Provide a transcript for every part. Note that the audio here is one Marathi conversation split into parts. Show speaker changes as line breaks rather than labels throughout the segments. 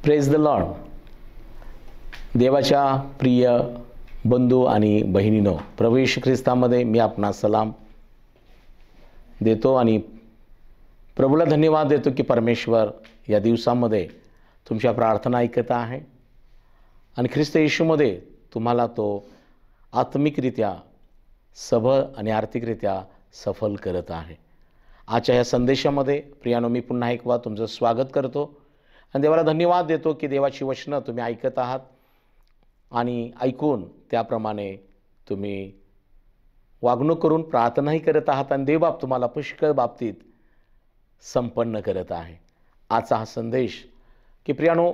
Praise the Lord. देवाच्या प्रिय बंधू आणि बहिणीनो, प्रभू येशू ख्रिस्तामध्ये मी आपणास सलाम देतो आणि प्रभूला धन्यवाद देतो की परमेश्वर या दिवसामध्ये तुमच्या प्रार्थना ऐकत आहे आणि ख्रिस्त येशूमध्ये तुम्हाला तो आत्मिकरित्या सबळ आणि आर्थिकरित्या सफल करत आहे. आजच्या या संदेशामध्ये प्रियानो मी पुन्हा एक वेळा तुमचं स्वागत करतो आणि देवाला धन्यवाद देतो की देवाची वचनं तुम्ही ऐकत आहात आणि ऐकून त्याप्रमाणे तुम्ही वागणूक करून प्रार्थनाही करत आहात आणि देवबाप तुम्हाला पुष्कळ बाबतीत संपन्न करत आहे. आजचा हा संदेश की प्रियानो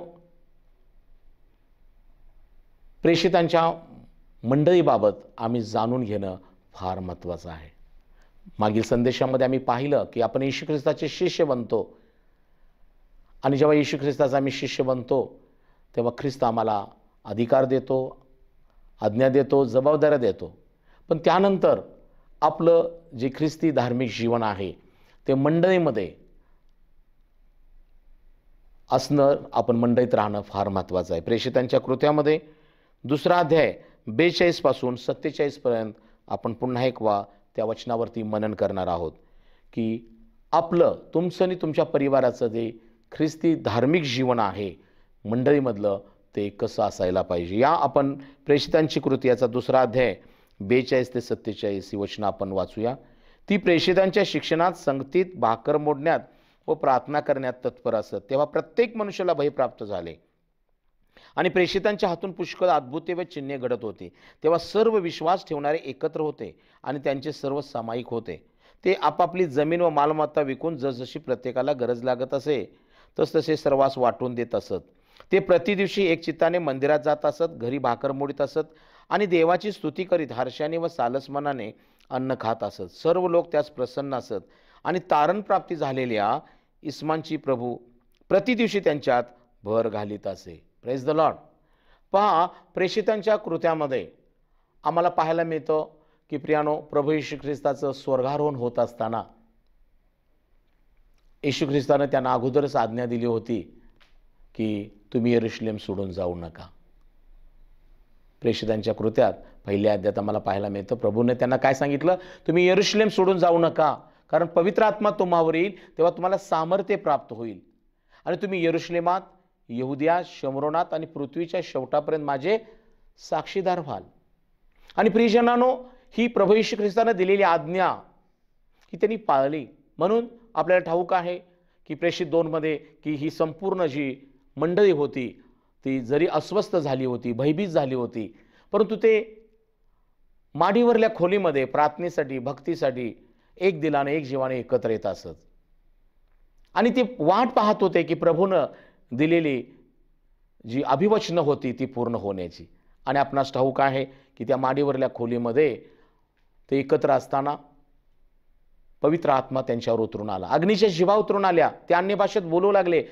प्रेषितांच्या मंडळीबाबत आम्ही जाणून घेणं फार महत्त्वाचं आहे. मागील संदेशामध्ये आम्ही पाहिलं की आपण येशू ख्रिस्ताचे शिष्य बनतो आणि जेव्हा येशू ख्रिस्ताचा आम्ही शिष्य बनतो तेव्हा ख्रिस्त आम्हाला अधिकार देतो, आज्ञा देतो, जबाबदाऱ्या देतो. पण त्यानंतर आपलं जे ख्रिस्ती धार्मिक जीवन आहे ते मंडळीमध्ये असणं, आपण मंडळीत राहणं फार महत्त्वाचं आहे. प्रेषितांच्या कृत्यामध्ये 2 अध्याय 42 पासून 47 पर्यंत आपण पुन्हा एक वा त्या वचनावरती मनन करणार आहोत की आपलं तुमचं आणि तुमच्या परिवाराचं जे ख्रिस्ती धार्मिक जीवन आहे मंडळीमधलं ते कसं असायला पाहिजे. या आपण प्रेषितांची कृती याचा 2 अध्याय 42 ते 47 ही वचनं आपण वाचूया. ती प्रेषितांच्या शिक्षणात, संगतीत, भाकर मोडण्यात व प्रार्थना करण्यात तत्पर असत. तेव्हा प्रत्येक मनुष्याला भय प्राप्त झाले आणि प्रेषितांच्या हातून पुष्कळ अद्भुते व चिन्हे घडत होती. तेव्हा सर्व विश्वास ठेवणारे एकत्र होते आणि त्यांचे सर्व सामायिक होते. ते आपापली जमीन व मालमत्ता विकून जसजशी प्रत्येकाला गरज लागत असे तसतसे सर्वांस वाटून देत असत. ते प्रतिदिवशी एक चित्ताने मंदिरात जात असत, घरी भाकर मोडीत असत आणि देवाची स्तुती करीत हर्षाने व सालसमनाने अन्न खात असत. सर्व लोक त्यास प्रसन्न असत आणि तारण प्राप्ती झालेल्या इस्मांची प्रभू प्रतिदिवशी त्यांच्यात भर घालीत असे. Praise the Lord. पहा, प्रेषितांच्या कृत्यामध्ये आम्हाला पाहायला मिळतं की प्रियानो प्रभू येशू ख्रिस्ताचं स्वर्गारोहण होत असताना येशू ख्रिस्तानं त्यांना अगोदरच आज्ञा दिली होती की तुम्ही यरूशलेम सोडून जाऊ नका. प्रेषितांच्या कृत्यात पहिल्या अध्यायात आम्हाला पाहायला मिळतं प्रभूने त्यांना काय सांगितलं, तुम्ही यरूशलेम सोडून जाऊ नका, कारण पवित्र आत्मा तुम्हावर येईल तेव्हा तुम्हाला सामर्थ्य प्राप्त होईल आणि तुम्ही यरूशलेमात, यहुदिया, शमरोनात आणि पृथ्वीच्या शेवटापर्यंत माझे साक्षीदार व्हाल. आणि प्रियजनांनो, ही प्रभू येशू ख्रिस्तानं दिलेली आज्ञा ही त्यांनी पाळली. म्हणून आपल्याला ठाऊक आहे की प्रेषित 2 मध्ये की ही संपूर्ण जी मंडळी होती ती जरी अस्वस्थ झाली होती, भयभीत झाली होती, परंतु ते माडीवरल्या खोलीमध्ये प्रार्थनेसाठी, भक्तीसाठी एक दिलाने, एक जीवाने एकत्र येत असत आणि ते वाट पाहत होते की प्रभूनं दिलेली जी अभिवचनं होती ती पूर्ण होण्याची. आणि आपणास ठाऊक आहे की त्या माडीवरल्या खोलीमध्ये ते एकत्र असताना पवित्र आत्मा त्यांच्यावर उतरून आला, अग्नीच्या जिभा उतरून आल्या, ते अन्य भाषेत बोलू लागले,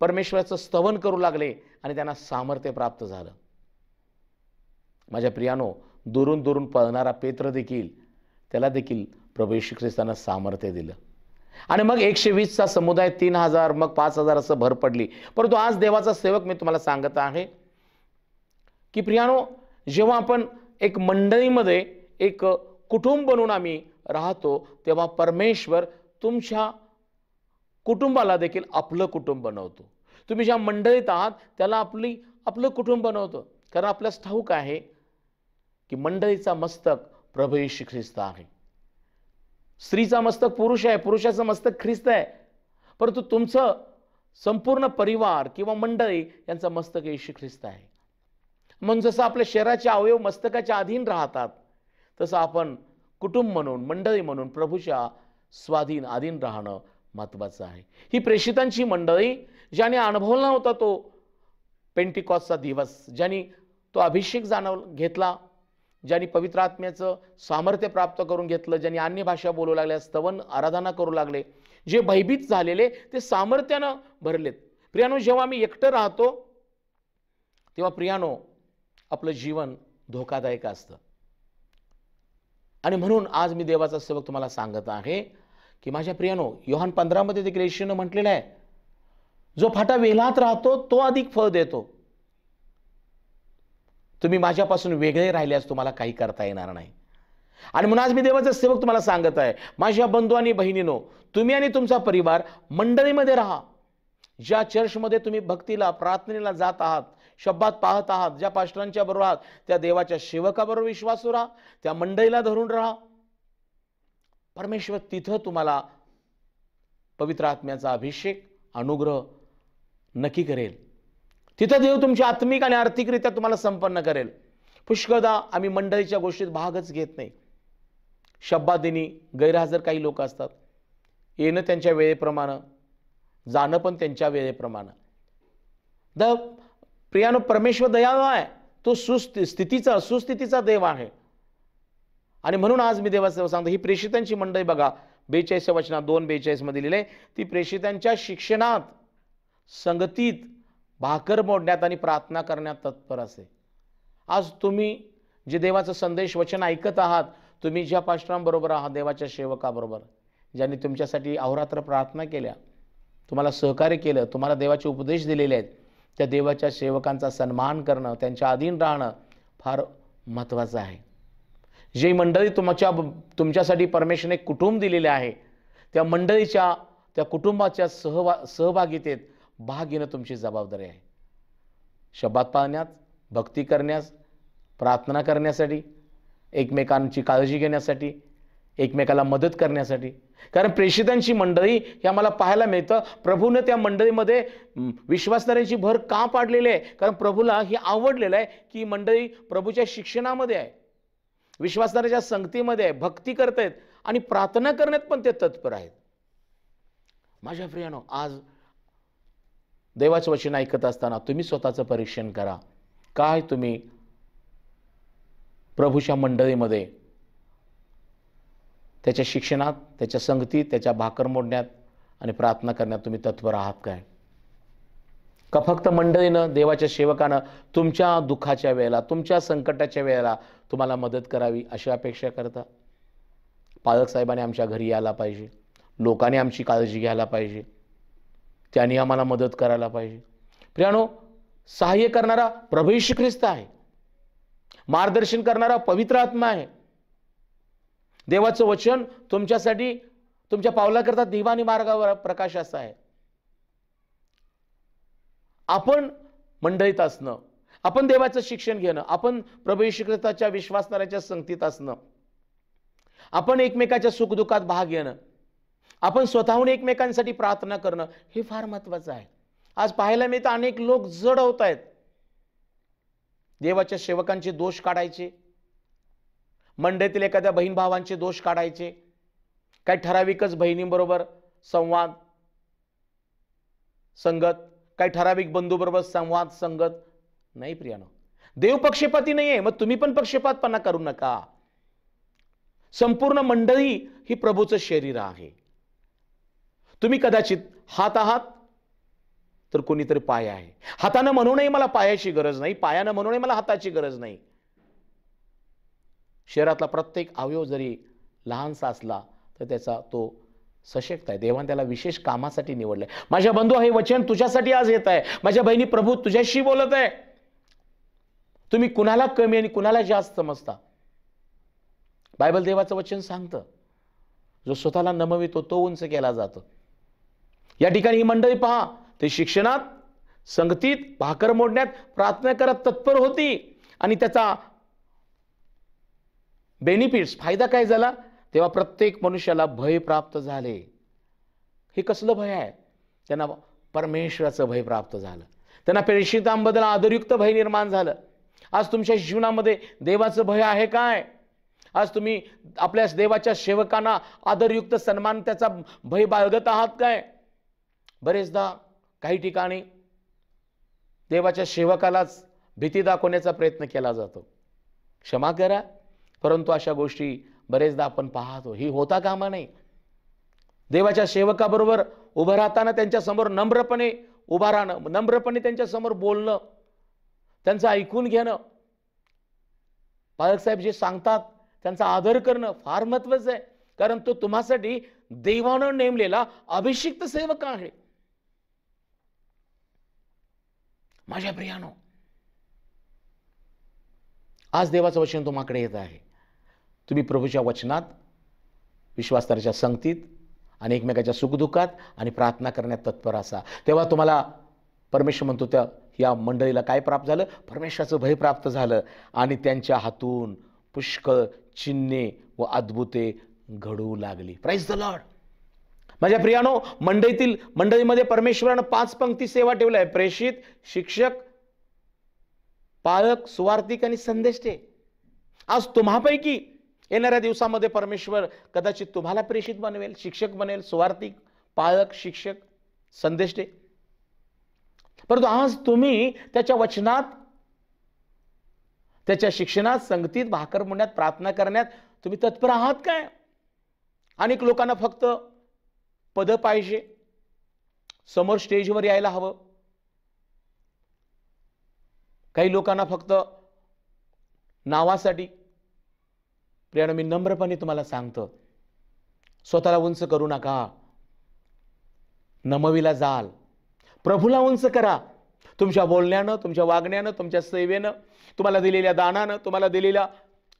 परमेश्वराचं स्तवन करू लागले आणि त्यांना सामर्थ्य प्राप्त झालं. माझ्या प्रियानो, दुरून दुरून पळणारा पेत्र देखील, त्याला देखील प्रभू येशू ख्रिस्तानं सामर्थ्य दिलं आणि मग 120चा समुदाय, 3000, मग 5000 असं भर पडली. परंतु आज देवाचा सेवक मी तुम्हाला सांगत आहे की प्रियानो, जेव्हा आपण एक मंडळीमध्ये एक कुटुंब बनून आम्ही राहतो तेव्हा परमेश्वर तुमच्या कुटुंबाला देखील आपलं कुटुंब बनवतो. तुम्ही ज्या मंडळीत आहात त्याला आपलं कुटुंब बनवतो. कारण आपल्यास ठाऊक आहे की मंडळीचा मस्तक प्रभू येशू ख्रिस्त आहे. स्त्रीचा मस्तक पुरुष आहे, पुरुषाचं मस्तक ख्रिस्त आहे, परंतु तुमचं संपूर्ण परिवार किंवा मंडळी यांचं मस्तक येशू ख्रिस्त आहे. म्हणून जसं आपल्या शरीराचे अवयव मस्तकाच्या अधीन राहतात तसं आपण कुटुंब म्हणून, मंडळी म्हणून प्रभूच्या स्वाधीन अधीन राहणं महत्त्वाचं आहे. ही प्रेषितांची मंडळी ज्याने अनुभवला होता तो पेंटिकॉसचा दिवस, ज्यांनी तो अभिषेक घेतला, ज्यांनी पवित्र आत्म्याचं सामर्थ्य प्राप्त करून घेतलं, ज्यांनी अन्य भाषा बोलू लागल्या, स्तवन आराधना करू लागले, जे भयभीत झालेले ते सामर्थ्यानं भरलेत. प्रियानो, जेव्हा आम्ही एकटं राहतो तेव्हा प्रियानो आपलं जीवन धोकादायक असतं. आणि म्हणून आज मी देवाचा सेवक तुम्हाला सांगत आहे की माझ्या प्रियानो, योहान 15 मध्ये देखील येशूने म्हटलेलं आहे, जो फाटा वेलात राहतो तो अधिक फळ देतो. तुम्ही माझ्यापासून वेगळे राहिल्यास तुम्हाला काही करता येणार नाही. आणि म्हणून आज मी देवाचा सेवक तुम्हाला सांगत आहे, माझ्या बंधू आणि बहिणीनो, तुम्ही आणि तुमचा परिवार मंडळीमध्ये राहा. ज्या चर्चमध्ये तुम्ही भक्तीला, प्रार्थनेला जात आहात, शब्दात पाहत आहात, ज्या पास्टरांच्या बरोबर आहात, त्या देवाच्या सेवकाबरोबर विश्वासू राहा, त्या मंडळीला धरून राहा. परमेश्वर तिथं तुम्हाला पवित्र आत्म्याचा अभिषेक, अनुग्रह नक्की करेल. तिथं देव तुमची आत्मिक आणि आर्थिकरित्या तुम्हाला संपन्न करेल. पुष्कळदा आम्ही मंडळीच्या गोष्टीत भागच घेत नाही. शब्दादिनी गैरहजर काही लोक असतात. येणं त्यांच्या वेळेप्रमाणे, जाणं पण त्यांच्या वेळेप्रमाणे. प्रियानो, परमेश्वर दयाळू आहे. तो सुस्थितीचा देव आहे. आणि म्हणून आज मी देवाचं सांगतो, ही प्रेषितांची मंडळी बघा, 42 वचनात 2:42 मध्ये लिहिले, ती प्रेषितांच्या शिक्षणात, संगतीत, भाकर मोडण्यात आणि प्रार्थना करण्यात तत्पर असे. आज तुम्ही जे देवाचं संदेश वचन ऐकत आहात, तुम्ही ज्या पास्टरांबरोबर आहात, देवाच्या सेवकाबरोबर, ज्यांनी तुमच्यासाठी अहोरात्र प्रार्थना केल्या, तुम्हाला सहकार्य केलं, तुम्हाला देवाचे उपदेश दिलेले आहेत, त्या देवाच्या सेवकांचा सन्मान करणं, त्यांच्या अधीन राहणं फार महत्त्वाचं आहे. जे मंडळी तुमच्यासाठी परमेश्वराने कुटुंब दिलेले आहे, त्या मंडळीच्या, त्या कुटुंबाच्या सहभागितेत भाग घेणं तुमची जबाबदारी आहे. शब्दात पाहण्यात, भक्ती करण्यास, प्रार्थना करण्यासाठी, एकमेकांची काळजी घेण्यासाठी, एकमेकाला मदत करण्यासाठी. कारण प्रेषितांची मंडळी हे आम्हाला पाहायला मिळतं, प्रभूने त्या मंडळीमध्ये विश्वासणाऱ्यांची भर का पाडलेली आहे? कारण प्रभूला हे आवडलेलं आहे की मंडळी प्रभूच्या शिक्षणामध्ये आहे, विश्वासणाऱ्याच्या संगतीमध्ये आहे, भक्ती करतायत आणि प्रार्थना करण्यात पण ते तत्पर आहेत. माझ्या प्रियानो, आज देवाचं वचन ऐकत असताना तुम्ही स्वतःचं परीक्षण करा. काय तुम्ही प्रभूच्या मंडळीमध्ये, त्याच्या शिक्षणात, त्याच्या संगतीत, त्याच्या भाकर मोडण्यात आणि प्रार्थना करण्यात तुम्ही तत्पर आहात काय? का फक्त मंडळीनं, देवाच्या सेवकानं तुमच्या दुःखाच्या वेळेला, तुमच्या संकटाच्या वेळेला तुम्हाला मदत करावी अशी अपेक्षा करता? पालक साहेबांनी आमच्या घरी यायला पाहिजे, लोकांनी आमची काळजी घ्यायला पाहिजे, त्यांनी आम्हाला मदत करायला पाहिजे. प्रियानो, सहाय्य करणारा प्रभू येशू ख्रिस्त आहे, मार्गदर्शन करणारा पवित्र आत्मा आहे. देवाचं वचन तुमच्यासाठी, तुमच्या पावलाकरता दिवा आणि मार्गावर प्रकाश असा आहे. आपण मंडळीत असणं, आपण देवाचं शिक्षण घेणं, आपण प्रभू येशू ख्रिस्ताच्या विश्वासणाऱ्याच्या संगतीत असणं, आपण एकमेकाच्या सुखदुःखात भाग घेणं, आपण स्वतःहून एकमेकांसाठी प्रार्थना करणं, हे फार महत्त्वाचं आहे. आज पाहायला मिळतं अनेक लोक जड होत आहेत. देवाच्या सेवकांचे दोष काढायचे, मंडळीतील एखाद्या बहीण भावांचे दोष काढायचे, काही ठराविकच बहिणींबरोबर संवाद संगत, काही ठराविक बंधूबरोबर संवाद संगत. नाही प्रियानो, देव पक्षपाती नाहीये, मग तुम्ही पण पक्षपातपणा करू नका. संपूर्ण मंडळी ही प्रभूचं शरीर आहे. तुम्ही कदाचित हात आहात तर कोणीतरी पाय आहे. हातानं म्हणूनही मला पायाची गरज नाही, पायानं म्हणूनही मला हाताची गरज नाही. शरीरातला प्रत्येक अवयव जरी लहानसा असला तर त्याचा तो सशक्त आहे. देवाने त्याला विशेष कामासाठी निवडलंय. माझ्या बंधू, हे वचन तुझ्यासाठी आज येत आहे. माझ्या बहिणी, प्रभू तुझ्याशी बोलत आहे. तुम्ही कुणाला कमी आणि कुणाला जास्त समजता? बायबल देवाचं वचन सांगतं, जो स्वतःला नमवितो तो उंच केला जातो. या ठिकाणी ही मंडळी पहा, ते शिक्षणात, संगतीत, भाकर मोडण्यात, प्रार्थना करत तत्पर होती. आणि त्याचा बेनिफिट्स, फायदा काय झाला? तेव्हा प्रत्येक मनुष्याला भय प्राप्त झाले. हे कसलं भय आहे? त्यांना परमेश्वराचं भय प्राप्त झालं. त्यांना प्रेषितांबद्दल आदरयुक्त भय निर्माण झालं. आज तुमच्या जीवनामध्ये देवाचं भय आहे काय? आज तुम्ही आपल्या देवाच्या सेवकांना आदरयुक्त सन्मान, त्याचा भय बाळगत आहात काय? बरेचदा काही ठिकाणी देवाच्या सेवकालाच भीती दाखवण्याचा प्रयत्न केला जातो. क्षमा करा, परंतु अशा गोष्टी बरेचदा आपण पाहतो. ही होता कामा नाही. देवाच्या सेवकाबरोबर उभं राहताना त्यांच्या समोर नम्रपणे उभा राहणं, नम्रपणे त्यांच्या समोर बोलणं, त्यांचं ऐकून घेणं, पालक साहेब जे सांगतात त्यांचा आदर करणं फार महत्त्वाचं आहे. कारण तो तुम्हासाठी देवानं नेमलेला अभिषिक्त सेवक आहे. माझ्या प्रियानो, आज देवाचं वचन तुम्हाकडे येत आहे. तुम्ही प्रभूच्या वचनात, विश्वासाच्या संगतीत आणि एकमेकाच्या सुखदुःखात आणि प्रार्थना करण्यात तत्पर असा. तेव्हा तुम्हाला परमेश्वर म्हणतो त्या या मंडळीला काय प्राप्त झालं? परमेश्वराचं भय प्राप्त झालं आणि त्यांच्या हातून पुष्कळ चिन्हे व अद्भुते घडू लागली. Praise the Lord. माझ्या प्रियानो, मंडळीमध्ये परमेश्वरानं 5 पंक्ती सेवा ठेवल्या आहे: प्रेषित, शिक्षक, पाळक, सुवार्तिक आणि संदेष्टे. आज तुम्हापैकी येणाऱ्या दिवसामध्ये परमेश्वर कदाचित तुम्हाला प्रेषित बनवेल, शिक्षक बनेल, सुवार्तिक, पाळक, शिक्षक, संदेष्टे. परंतु आज तुम्ही त्याच्या वचनात, त्याच्या शिक्षणात, संगतीत, भाकर म्हणण्यात, प्रार्थना करण्यात तुम्ही तत्पर आहात काय? अनेक लोकांना फक्त पद पाहिजे, समोर स्टेजवर यायला हवं. काही लोकांना फक्त नावासाठी. प्रियानो, मी नम्रपणे तुम्हाला सांगतो, स्वतःला उंच करू नका. नमविला जाल. प्रभूला उंच करा. तुमच्या बोलण्यानं, तुमच्या वागण्यानं, तुमच्या सेवेनं, तुम्हाला दिलेल्या दानानं, तुम्हाला दिलेल्या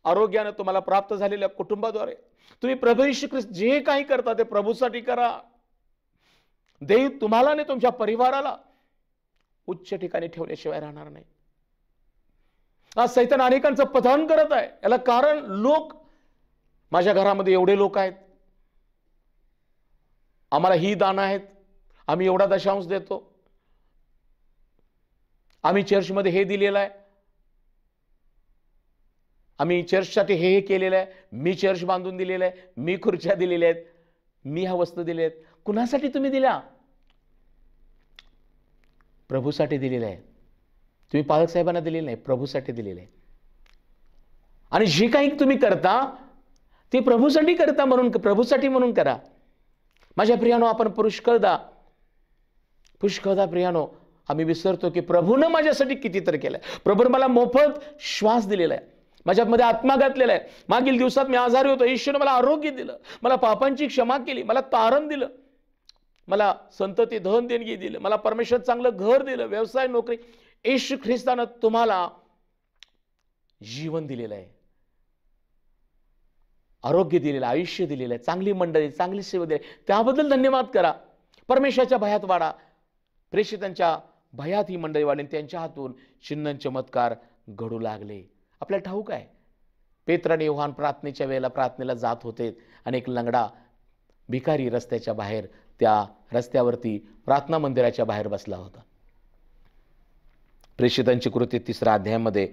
आरोग्यानं, तुम्हाला प्राप्त झालेल्या कुटुंबाद्वारे तुम्ही प्रभू येशू ख्रिस्त जे काही करता ते प्रभूसाठी करा. देव तुम्हाला आणि तुमच्या परिवाराला उच्च ठिकाणी ठेवल्याशिवाय राहणार नाही. आज सैतान अनेकांचं पतन करत आहे. याला कारण लोक, माझ्या घरामध्ये एवढे लोक आहेत, आम्हाला ही दान आहेत, आम्ही एवढा दशांश देतो, आम्ही चर्चमध्ये हे दिलेलं आहे, आम्ही चर्चसाठी हे केलेलं आहे, मी चर्च बांधून दिलेलं आहे, मी खुर्च्या दिलेल्या आहेत, मी ह्या वस्तू दिल्या आहेत. कुणासाठी तुम्ही दिल्या? प्रभूसाठी दिलेलं आहे. तुम्ही पालक साहेबांना दिलेलं नाही, प्रभूसाठी दिलेलं आहे. आणि जे काही तुम्ही करता ते प्रभूसाठी करता, म्हणून प्रभूसाठी म्हणून करा. माझ्या प्रियानो, आपण पुष्कळदा प्रियानो आम्ही विसरतो की प्रभूनं माझ्यासाठी किती तर केलंय. प्रभूनं मला मोफत श्वास दिलेला आहे, माझ्यामध्ये आत्मा घातलेला आहे. मागील दिवसात मी आजारी होतो, येशूने मला आरोग्य दिलं, मला पापांची क्षमा केली, मला तारण दिलं, मला संतती धन देणगी दिलं, मला परमेश्वर चांगलं घर दिलं, व्यवसाय, नोकरी. येशू ख्रिस्तानं तुम्हाला जीवन दिलेलं आहे, आरोग्य दिलेलं, आयुष्य दिलेलं आहे, चांगली मंडळी, चांगली सेवा दिली. त्याबद्दल धन्यवाद करा. परमेश्वराच्या भयात वाढा. प्रेषितांच्या भयात ही मंडळी वाढली, त्यांच्या हातून चिन्ह चमत्कार घडू लागले. आपल्याला ठाऊक आहे, पेत्र आणि योहान प्रार्थनेच्या वेळेला प्रार्थनेला जात होते आणि एक लंगडा भिकारी रस्त्याच्या बाहेर, त्या रस्त्यावरती प्रार्थना मंदिराच्या बाहेर बसला होता. प्रेषितांची कृती 3 अध्यायामध्ये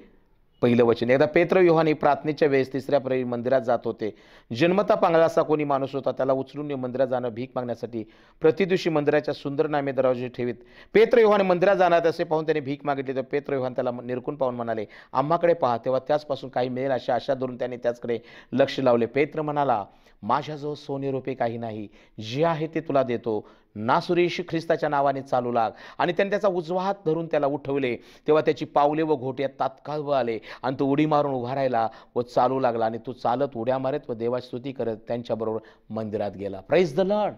पहिलं वचन. एकदा पेत्र योहान प्रार्थनेच्या वेळेस 3ऱ्या प्रहरी मंदिरात जात होते. जन्मता पांगळा असा कोणी माणूस होता, त्याला उचलून मंदिरात जाणं भीक मागण्यासाठी प्रति दिवशी मंदिराच्या सुंदर नामे दरवाजे ठेवीत. पेत्र योहान मंदिरात जाणार असे पाहून त्याने भीक मागितली. तर पेत्र योहान त्याला निरखून पाहून म्हणाले, आम्हाकडे पहा. तेव्हा त्याचपासून काही मिळेल अशी आशा धरून त्याने त्याचकडे लक्ष लावले. पेत्र म्हणाला, माझ्याजवळ सोने रुपये काही नाही, जे आहे ते तुला देतो. नासरी येशू ख्रिस्ताच्या नावाने चालू लाग. आणि त्याने त्याचा उजवा हात धरून त्याला उठवले. तेव्हा त्याची पावले व घोटे तात्काळ आले आणि तो उडी मारून उभा राहिला व चालू लागला. आणि तो चालत उड्या मारत व देवाची स्तुती करत त्यांच्याबरोबर मंदिरात गेला. Praise the Lord.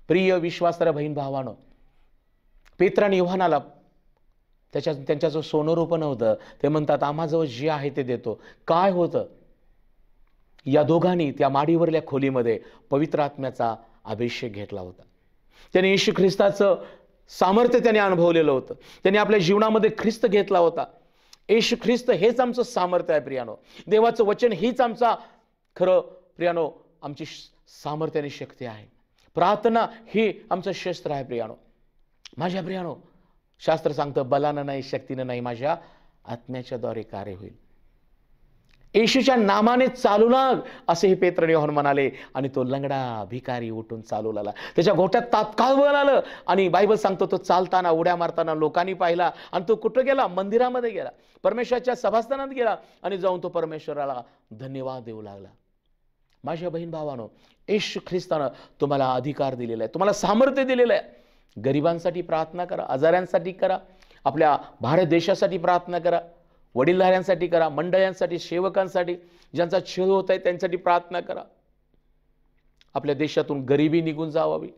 प्रिय विश्वासार्ह बहीण भावानं, पेत्र आणि योहानाला त्यांच्याजवळ सोनं रुपं नव्हतं. ते म्हणतात, आम्हाजवळ जे आहे ते देतो. काय होतं? या दोघांनी त्या माडीवरल्या खोलीमध्ये पवित्र आत्म्याचा अभिषेक घेतला होता. त्याने येशू ख्रिस्ताचं सामर्थ्य त्याने अनुभवलेलं होतं. त्याने आपल्या जीवनामध्ये ख्रिस्त घेतला होता. येशू ख्रिस्त हेच आमचं सामर्थ्य आहे प्रियानो. देवाचं वचन हीच आमचा खरं प्रियानो आमची सामर्थ्य आणि शक्ती आहे. प्रार्थना ही आमचं शस्त्र आहे प्रियानो. माझ्या प्रियानो, शास्त्र सांगतं, बलानं नाही, शक्तीनं नाही, माझ्या आत्म्याच्या द्वारे कार्य होईल. येशूच्या नामाने चालू लाग असे हे पेत्र आणि योहान म्हणाले. आणि तो लंगडा भिकारी उठून चालू लागला. त्याच्या घोट्यात तात्काळ बळ आलं. आणि बायबल सांगतो, तो चालताना, उड्या मारताना लोकांनी पाहिला. आणि तो कुठं गेला? मंदिरामध्ये गेला, परमेश्वराच्या सभास्थानात गेला आणि जाऊन तो परमेश्वराला धन्यवाद देऊ लागला. माझ्या बहीण भावानो, येशू ख्रिस्तानं तुम्हाला अधिकार दिलेला आहे, तुम्हाला सामर्थ्य दिलेलं आहे. गरिबांसाठी प्रार्थना करा, आजाऱ्यांसाठी करा, आपल्या भारत देशासाठी प्रार्थना करा, वडीलधाऱ्यांसाठी करा, मंडळांसाठी, सेवकांसाठी, ज्यांचा छळ होत आहे त्यांच्यासाठी प्रार्थना करा. आपल्या देशातून गरिबी निघून जावावी,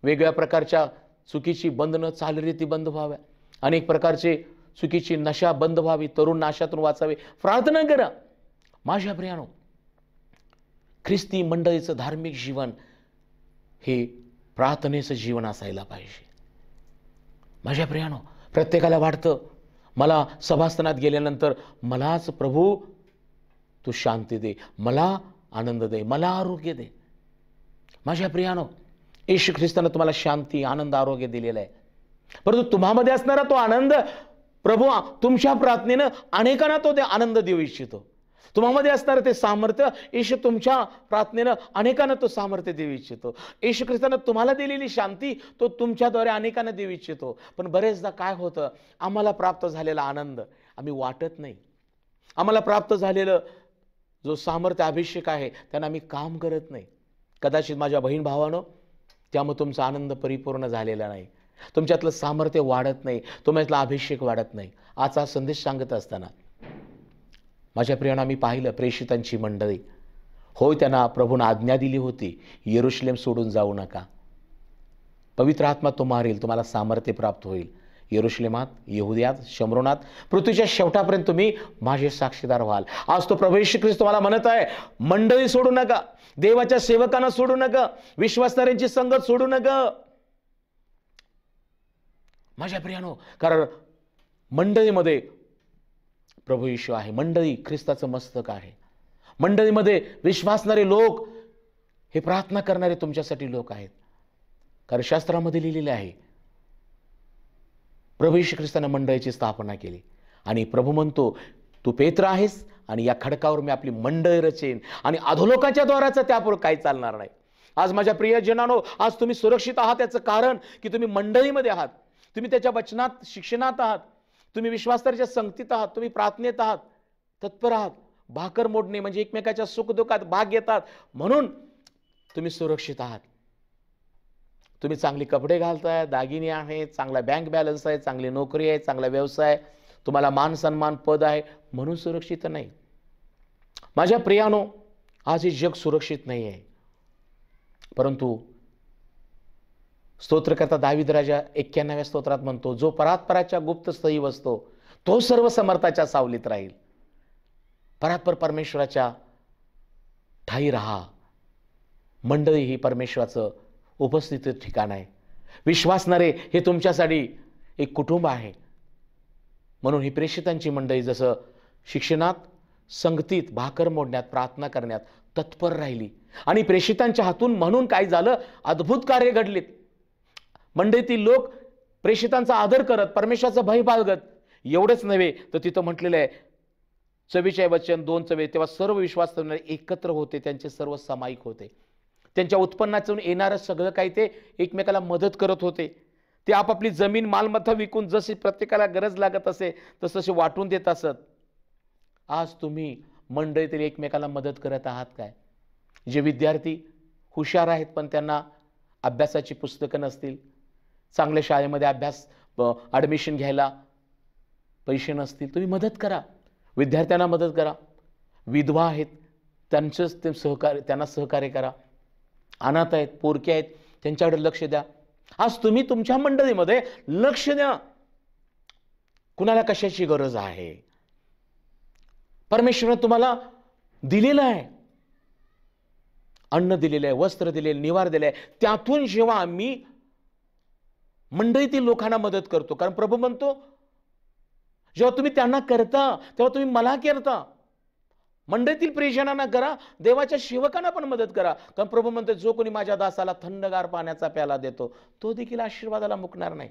वेगळ्या प्रकारच्या चुकीची बंधनं, चालरीती बंद व्हाव्या अनेक प्रकारचे चुकीची नशा बंद व्हावी, तरुण नाशातून वाचावे, प्रार्थना करा. माझ्या प्रियानो, ख्रिस्ती मंडळीचं धार्मिक जीवन हे प्रार्थनेचं जीवन असायला पाहिजे. माझ्या प्रियानो, प्रत्येकाला वाटतं मला सभास्थानात गेल्यानंतर मलाच प्रभू तू शांती दे, मला आनंद दे, मला आरोग्य दे. माझ्या प्रियानो, येशू ख्रिस्तानं तुम्हाला शांती, आनंद, आरोग्य दिलेलं आहे. परंतु तुम्हामध्ये असणारा तो आनंद प्रभू तुमच्या प्रार्थनेनं अनेकांना तो आनंद देऊ इच्छितो. तुम्हामध्ये असणारं ते सामर्थ्य येशू तुमच्या प्रार्थनेनं अनेकांना तो सामर्थ्य देऊ इच्छितो. येशू ख्रिस्तानं तुम्हाला दिलेली शांती तो तुमच्याद्वारे अनेकांना देऊ इच्छितो. पण बरेचदा काय होतं, आम्हाला प्राप्त झालेला आनंद आम्ही वाटत नाही. आम्हाला प्राप्त झालेलं जो सामर्थ्य, अभिषेक आहे त्यांना आम्ही काम करत नाही. कदाचित माझ्या बहीण भावानं त्यामुळे तुमचा आनंद परिपूर्ण झालेला नाही, तुमच्यातलं सामर्थ्य वाढत नाही, तुमच्यातला अभिषेक वाढत नाही. आजचा संदेश सांगत असताना माझ्या प्रियांना मी पाहिलं प्रेषितांची मंडळी, होय त्यांना प्रभूने आज्ञा दिली होती, यरूशलेम सोडून जाऊ नका, पवित्र आत्मा तुम्हाला येईल, तुम्हाला सामर्थ्य प्राप्त होईल. यरूशलेमात, यहुदियात, शमरोनात, पृथ्वीच्या शेवटापर्यंत तुम्ही माझे साक्षीदार व्हाल. आज तो प्रभू येशू ख्रिस्त तुम्हाला म्हणत आहे, मंडळी सोडू नका, देवाच्या सेवकांना सोडू नका, विश्वासणाऱ्यांची संगत सोडू नका. माझ्या प्रियानो, कारण मंडळीमध्ये प्रभू येशू आहे, मंडळी ख्रिस्ताचं मस्तक आहे. मंडळीमध्ये विश्वासणारे लोक, हे प्रार्थना करणारे तुमच्यासाठी लोक आहेत. कारण शास्त्रामध्ये लिहिलेले आहे, प्रभू येशू ख्रिस्ताने मंडळीची स्थापना केली आणि प्रभू म्हणतो, तू पेत्र आहेस आणि या खडकावर मी आपली मंडळी रचेन आणि अधोलोकाच्या द्वाराचं त्यापुढे काही चालणार नाही. आज माझ्या प्रियजनांनो, आज तुम्ही सुरक्षित आहात याचं कारण की तुम्ही मंडळीमध्ये आहात, तुम्ही त्याच्या वचनात, शिक्षणात आहात, तुम्ही विश्वासाच्या संगतीत आहात, तुम्ही प्रार्थनेत आहात, तत्पर आहात. भाकर मोडणे म्हणजे एकमेकाच्या सुखदुःखात भाग घेतात, म्हणून तुम्ही सुरक्षित आहात. तुम्ही चांगले कपडे घालताय, दागिने आहेत, चांगला बँक बॅलन्स आहे, चांगली नोकरी आहे, चांगला व्यवसाय, तुम्हाला मान सन्मान, पद आहे, म्हणून सुरक्षित नाही. माझ्या प्रियानो, आज हे जग सुरक्षित नाही आहे. परंतु स्तोत्रकर्ता दावीद राजा 91व्या स्तोत्रात म्हणतो, जो परात्पराच्या गुप्त स्थळी बसतो तो सर्व समर्थाच्या सावलीत राहील. परात्पर परमेश्वराच्या ठाई राहा. मंडळी ही परमेश्वराचं उपस्थित ठिकाण आहे. विश्वासणारे हे तुमच्यासाठी एक कुटुंब आहे. म्हणून ही प्रेषितांची मंडळी जसं शिक्षणात, संगतीत, भाकर मोडण्यात, प्रार्थना करण्यात तत्पर राहिली आणि प्रेषितांच्या हातून म्हणून काय झालं, अद्भुत कार्य घडलीत. मंडळीतील लोक प्रेषितांचा आदर करत, परमेश्वराचं भय बाळगत. एवढंच नव्हे तर तिथं म्हटलेलं आहे 24 वचन 2 तेव्हा सर्व विश्वास एकत्र होते, त्यांचे सर्व सामायिक होते. त्यांच्या उत्पन्नातून येणारं सगळं काही ते एकमेकाला मदत करत होते. ते आपापली जमीन मालमत्ता विकून जशी प्रत्येकाला गरज लागत असे तसे वाटून देत असत. आज तुम्ही मंडळीतील एकमेकाला मदत करत आहात काय? जे विद्यार्थी हुशार आहेत पण त्यांना अभ्यासाची पुस्तकं नसतील, चांगल्या शाळेमध्ये अभ्यास ॲडमिशन घ्यायला पैसे नसतील, तुम्ही मदत करा, विद्यार्थ्यांना मदत करा. विधवा आहेत त्यांना सहकार्य करा. अनाथ आहेत, पोरके आहेत, त्यांच्याकडे लक्ष द्या. आज तुम्ही तुमच्या मंडळीमध्ये लक्ष द्या. कुणाला कशाची गरज आहे? परमेश्वराने तुम्हाला दिलेलं आहे, अन्न दिलेलं आहे, वस्त्र दिले, निवार दिले आहे. त्यातून जेव्हा आम्ही मंडळीतील लोकांना मदत करतो, कारण प्रभू म्हणतो जेव्हा तुम्ही त्यांना करता तेव्हा तुम्ही मला करता. मंडळीतील प्रियजनांना करा, देवाच्या सेवकांना पण मदत करा. कारण प्रभू म्हणतो, जो कोणी माझ्या दासाला थंडगार पाण्याचा प्याला देतो तो देखील आशीर्वादाला मुकणार नाही.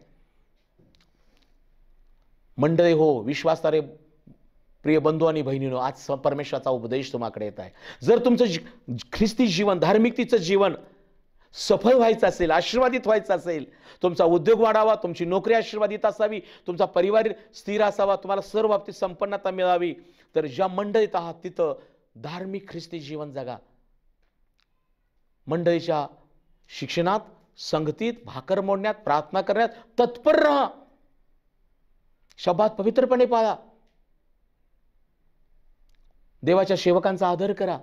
मंडळी हो, विश्वासारे प्रिय बंधू आणि बहिणींनो, आज परमेश्वराचा उपदेश तुम्हाकडे येत आहे. जर तुमचं ख्रिस्ती जीवन, धार्मिकतेचं जीवन सफल व्हायचं असेल, आशीर्वादित व्हायचं असेल, तुमचा उद्योग वाढावा, तुमची नोकरी आशीर्वादित असावी, तुमचा परिवार स्थिर असावा, तुम्हाला सर्व बाबतीत संपन्नता मिळावी, तर ज्या मंडळीत आहात तिथं धार्मिक ख्रिस्ती जीवन जगा. मंडळीच्या शिक्षणात, संगतीत, भाकर मोडण्यात, प्रार्थना करण्यात तत्पर राहा. शब्दात पवित्रपणे पाळा. देवाच्या सेवकांचा आदर करा.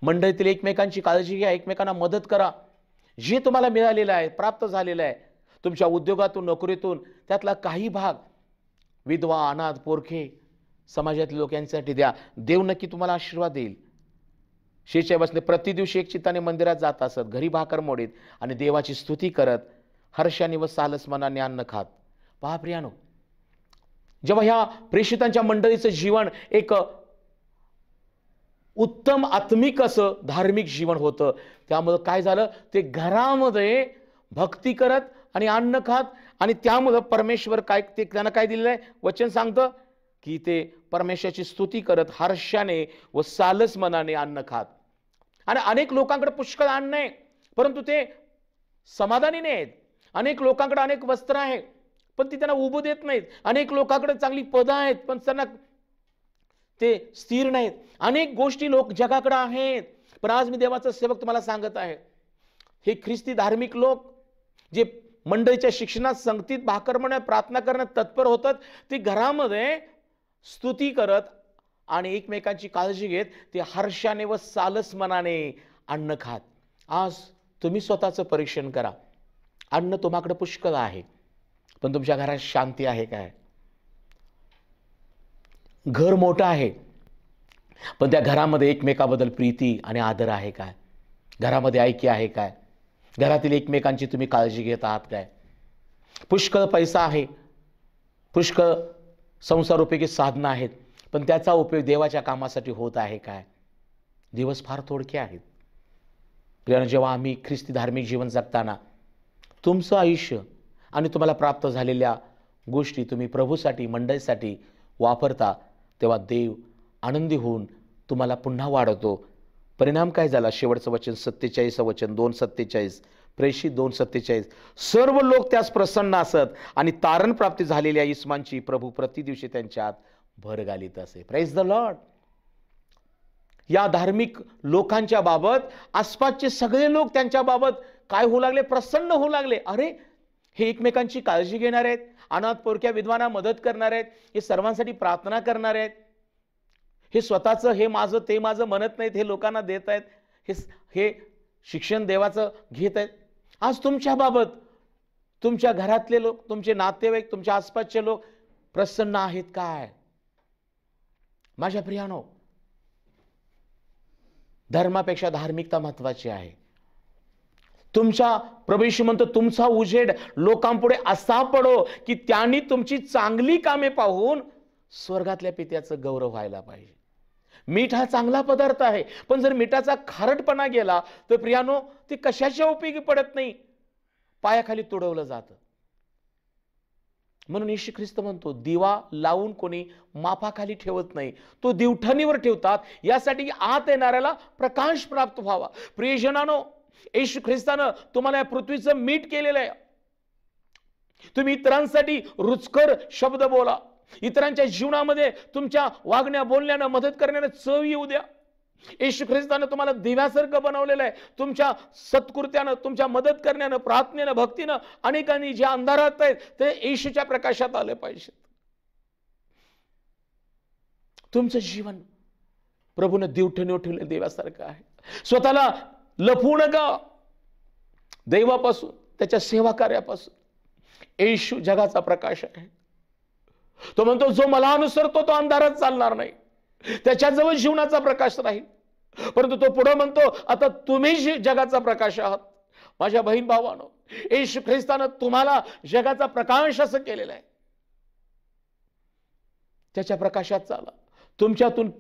मंडळीतील एकमेकांची काळजी घ्या, एकमेकांना मदत करा. जे तुम्हाला मिळालेलं आहे, प्राप्त झालेलं आहे, तुमच्या उद्योगातून, नोकरीतून त्यातला काही भाग विधवा, अनाथ, पोरखे, समाजातील लोक यांच्यासाठी द्या. देव नक्की तुम्हाला आशीर्वाद देईल. शेच्या बसले प्रति दिवशी एक चित्ताने मंदिरात जात असत, घरी भाकर मोडीत आणि देवाची स्तुती करत, हर्षाने व सालस मनाने अन्न खात. पहा प्रियानो, जेव्हा ह्या प्रेषितांच्या मंडळीचं जीवन एक उत्तम आत्मिक असं धार्मिक जीवन होतं, त्यामुळं काय झालं, ते घरामध्ये भक्ती करत आणि अन्न खात, आणि त्यामुळं परमेश्वर काय, ते त्यांना काय दिलेलं आहे, वचन सांगतं की ते परमेश्वराची स्तुती करत हर्षाने व सालस मनाने अन्न खात. आणि अनेक लोकांकडे पुष्कळ अन्न आहे परंतु ते समाधानी नाहीत. अनेक लोकांकडे अनेक वस्त्र आहे पण ती त्यांना उभं देत नाहीत. अनेक लोकांकडे चांगली पदं आहेत पण त्यांना ते स्थिर नाहीत. अनेक गोष्टी लोक जगाकडे आहेत, पण आज मी देवाचा सेवक तुम्हाला सांगत आहे, हे ख्रिस्ती धार्मिक लोक जे मंडळीच्या शिक्षणात, संगतीत, भाकर म्हणण्यात, प्रार्थना करण्यात तत्पर होतात, ते घरामध्ये स्तुती करत आणि एकमेकांची काळजी घेत ते हर्षाने व सालस मनाने अन्न खात. आज तुम्ही स्वतःचं परीक्षण करा. अन्न तुम्हाकडे पुष्कळ आहे पण तुमच्या घरात शांती आहे काय? घर मोठं आहे पण त्या घरामध्ये एकमेकाबद्दल प्रीती आणि आदर आहे काय? घरामध्ये ऐक्य आहे काय? घरातील एकमेकांची तुम्ही काळजी घेत आहात काय? पुष्कळ पैसा आहे, पुष्कळ संसारोपयोगी साधनं आहेत, पण त्याचा उपयोग देवाच्या कामासाठी होत आहे काय? दिवस फार थोडके आहेत. प्रियानो, जेव्हा आम्ही ख्रिस्ती धार्मिक जीवन जगताना तुमचं आयुष्य आणि तुम्हाला प्राप्त झालेल्या गोष्टी तुम्ही प्रभूसाठी, मंडळीसाठी वापरता, तेव्हा देव आनंदी होऊन तुम्हाला पुन्हा वाढवतो. परिणाम काय झाला? शेवटचं वचन 47 वचन 2:47, प्रेषित 2:47, सर्व लोक त्यास प्रसन्न असत आणि तारण प्राप्ती झालेल्या इस्मांची प्रभू प्रति दिवशी त्यांच्यात भर घालीत असे. Praise the Lord. या धार्मिक लोकांच्या बाबत आसपासचे सगळे लोक त्यांच्या बाबत काय होऊ लागले? प्रसन्न होऊ लागले. अरे, हे एकमेकांची काळजी घेणार आहेत, अनाथ पोरक्या विधवांना मदत करणार आहेत, हे सर्वांसाठी प्रार्थना करणार आहेत, हे स्वतःचं हे माझं ते माझं म्हणत नाहीत, हे लोकांना देत आहेत, हे शिक्षण देवाचं घेत आहेत. आज तुमच्या बाबत तुमच्या घरातले लोक, तुमचे नातेवाईक, तुमच्या आसपासचे लोक प्रसन्न आहेत काय? माझ्या प्रियानो, धर्मापेक्षा धार्मिकता महत्वाची आहे. तुमच्या प्रभू येशू म्हणतो, तुमचा उजेड लोकांपुढे असा पडो की त्यांनी तुमची चांगली कामे पाहून स्वर्गातल्या पित्याचं गौरव व्हायला पाहिजे. मीठ हा चांगला पदार्थ आहे पण जर मिठाचा खारटपणा गेला तर प्रियानो ते कशाच्या उपयोगी पडत नाही, पायाखाली तुडवलं जातं. म्हणून येशू ख्रिस्त म्हणतो, दिवा लावून कोणी मापाखाली ठेवत नाही, तो दिवठणीवर ठेवतात, यासाठी आत येणाऱ्याला प्रकाश प्राप्त व्हावा. प्रियजनानो, येशू ख्रिस्तानं तुम्हाला या पृथ्वीचं मीठ केलेलं आहे. तुम्ही इतरांसाठी रुचकर शब्द बोला, इतरांच्या जीवनामध्ये तुमच्या वागण्या बोलण्यानं मदत करण्यानं चव येऊ द्या. येशू ख्रिस्तानं तुम्हाला दिव्यासारखं बनवलेलं आहे. तुमच्या सत्कृत्यानं, तुमच्या मदत करण्यानं, प्रार्थनेनं, भक्तीनं अनेकांनी जे अंधारात आहेत ते येशूच्या प्रकाशात आले पाहिजेत. तुमचं जीवन प्रभूनं दिवठणीवर ठेवलेलं देवासारखं आहे. स्वतःला लपवू नका देवापासून, त्याच्या सेवा कार्यापासून. येशू जगाचा प्रकाश आहे. तो म्हणतो, जो मला अनुसरतो तो अंधारात चालणार नाही, त्याच्याजवळ जीवनाचा प्रकाश राहील. परंतु तो पुढे म्हणतो, आता तुम्ही जगाचा प्रकाश आहात. माझ्या बहीण भावांनो, येशू ख्रिस्तानं तुम्हाला जगाचा प्रकाश असं केलेलं आहे. त्याच्या प्रकाशात चाला. तुमच्यातून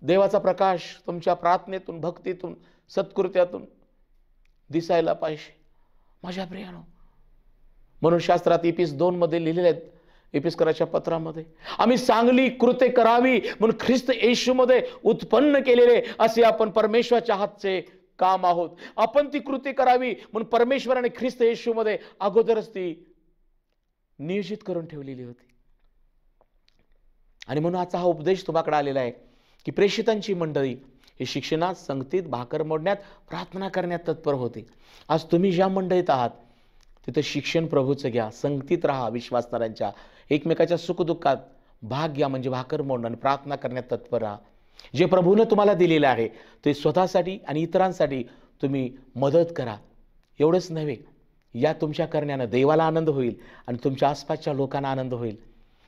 देवाचा प्रकाश तुमच्या प्रार्थनेतून, भक्तीतून, सत्कृत्यातून दिसायला पाहिजे. माझ्या प्रियानो, म्हणून शास्त्रात इपिस 2 मध्ये लिहिलेले आहेत, एपिस्कराच्या पत्रामध्ये, आम्ही चांगली कृत्ये करावी म्हणून ख्रिस्त येशूमध्ये उत्पन्न केलेले असे आपण परमेश्वराच्या हातचे काम आहोत. आपण ती कृती करावी म्हणून परमेश्वराने ख्रिस्त येशूमध्ये अगोदरच ती नियोजित करून ठेवलेली होती. आणि म्हणून आजचा हा उपदेश तुम्हाकडे आलेला आहे की प्रेषितांची मंडळी हे शिक्षणात, संगतीत, भाकर मोडण्यात, प्रार्थना करण्यात तत्पर होते. आज तुम्ही ज्या मंडळीत आहात तिथं शिक्षण प्रभूचं घ्या, संगतीत राहा, विश्वासणाऱ्यांच्या एकमेकाच्या सुखदुःखात भाग घ्या, म्हणजे भाकर मोडणं आणि प्रार्थना करण्यात तत्पर राहा. जे प्रभूनं तुम्हाला दिलेलं आहे ते स्वतःसाठी आणि इतरांसाठी तुम्ही मदत करा. एवढंच नव्हे, या तुमच्या करण्यानं देवाला आनंद होईल आणि तुमच्या आसपासच्या लोकांना आनंद होईल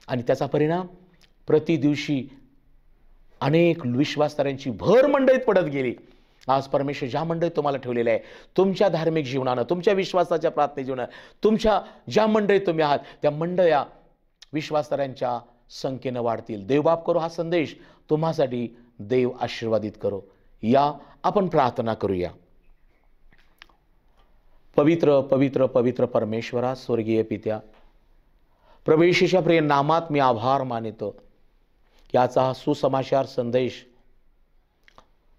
आणि त्याचा परिणाम प्रति दिवशी अनेक विश्वासधाऱ्यांची भर मंडळीत पडत गेली. आज परमेश्वर ज्या मंडळीत तुम्हाला ठेवलेलं आहे, तुमच्या धार्मिक जीवनानं, तुमच्या विश्वासाच्या प्रार्थने जीवनानं, तुमच्या ज्या मंडळीत तुम्ही आहात त्या मंडळ्या विश्वासधाऱ्यांच्या संख्येनं वाढतील. देवबाप करो हा संदेश तुम्हासाठी देव आशीर्वादित करो. या आपण प्रार्थना करूया. पवित्र पवित्र पवित्र परमेश्वरा, स्वर्गीय पित्या, प्रभू येशूच्या प्रिय नामात मी आभार मानितो. याचा हा सुसमाचार संदेश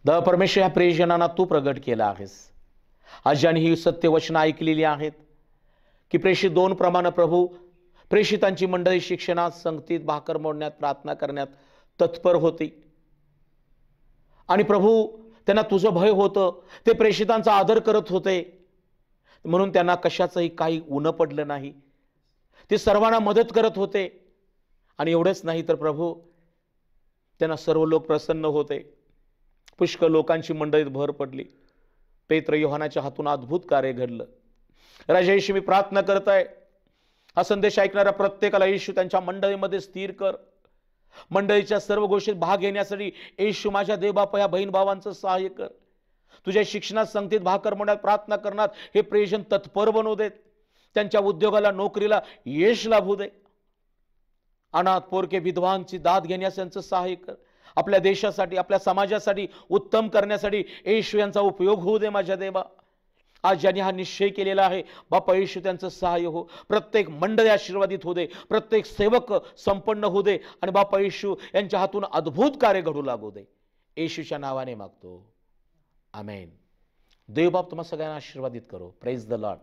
परमेश्वर या प्रियजनांना तू प्रगट केला आहेस. आज ज्यांनी ही सत्यवचनं ऐकलेली आहेत की प्रेषित 2 प्रमाणे प्रभू प्रेषितांची मंडळी शिक्षणात, संगतीत, भाकर मोडण्यात, प्रार्थना करण्यात तत्पर होती आणि प्रभू त्यांना तुझं भय होतं. ते प्रेषितांचा आदर करत होते म्हणून त्यांना कशाचंही काही उणं पडलं नाही. ते सर्वांना मदत करत होते आणि एवढंच नाही तर प्रभू त्यांना सर्व लोक प्रसन्न होते. पुष्कळ लोकांची मंडळीत भर पडली. पेत्र योहानाच्या हातून अद्भुत कार्य घडलं. राजा येशू, मी प्रार्थना करत आहे हा संदेश ऐकणाऱ्या प्रत्येकाला येशू त्यांच्या मंडळीमध्ये स्थिर कर. मंडळीच्या सर्व गोष्टीत भाग घेण्यासाठी येशू माझ्या देवबापा या बहीण भावांचं सहाय्य कर. तुझ्या शिक्षणात, संगतीत, भाकर मोडण्यात, प्रार्थना करण्यात हे प्रियजन तत्पर बनवू देत. त्यांच्या उद्योगाला, नोकरीला यश लाभू दे. अनाथ, पोरके, विधवांची दाद घेण्यास यांचं सहाय्य कर. आपल्या देशासाठी, आपल्या समाजासाठी उत्तम करण्यासाठी येशू यांचा उपयोग होऊ दे माझ्या देवा. आज ज्यांनी हा निश्चय केलेला आहे बापा येशू त्यांचं सहाय्य हो. प्रत्येक मंडळी आशीर्वादित होऊ दे, प्रत्येक सेवक संपन्न होऊ दे आणि बापा येशू यांच्या हातून अद्भुत कार्य घडू लागू दे. येशूच्या नावाने मागतो, आमेन. देव बाप तुम्हा सगळ्यांना आशीर्वादित करो. Praise the Lord.